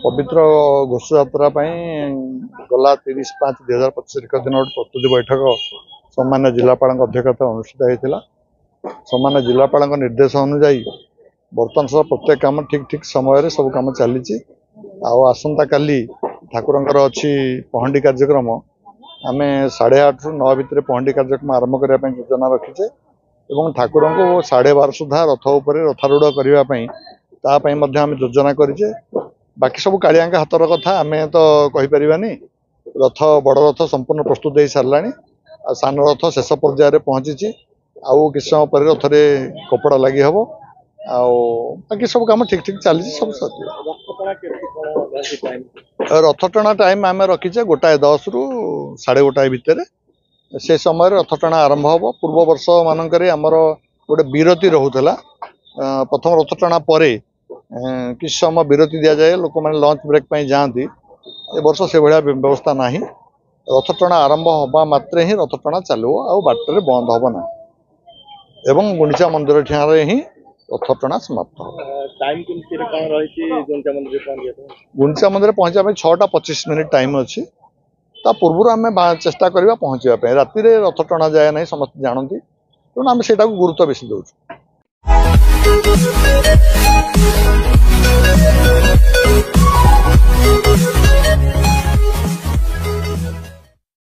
पवित्र घोषयात्रा गला 30/5/2025 एक दिन गोटे प्रस्तुति बैठक सम्मान्य जिलापाल अध्यक्षता अनुष्ठित होता। सम्मान्य जिलापाल निर्देश अनुजाई बर्तमान सब प्रत्येक काम ठीक ठीक समय सब कम चली आसंता काली ठाकुर अच्छी पहंडी कार्यक्रम आम 8:30 ରୁ 9 भितर पहंडी कार्यक्रम आरंभ करने योजना रखीचे और ठाकुर को 12:30 सुधा रथ उपर रथारूढ़ करने आम योजना करें। बाकी सब कालिया हाथर कथा आम तो कहीपरानी। रथ बड़ रथ संपूर्ण प्रस्तुत हो सारा सान रथ शेष पर्यायर पहुंची आउ कि समय पर रथ कपड़ा लगी हम बाकी सब कम ठीक ठीक चली सब रथ टणा टाइम आम रखीचे 1:10 ରୁ 1:30 भितर से समय रथ टणा आरंभ हम। पूर्व वर्ष मानक आमर गोटे विरति रोला प्रथम रथ टणा पर कि समय विरति दि जाए लोक मैंने लंच ब्रेक जाती। ए वर्ष से भाया व्यवस्था ना रथ टणा आरंभ हवा मात्रे ही रथ टणा चलो आ बाटर बंद हम ना एवं गुंडीचा मंदिर ठियारे ही रथ टणा समाप्त हो। गुंडीचा मंदिर पहुंचा 6:25 टाइम अच्छी पूर्व आम चेष्टा करवा पहुंचा राति रथ टणा जाए ना समस्त जानती तेणु आम से गुरुत्व बेसी दौर।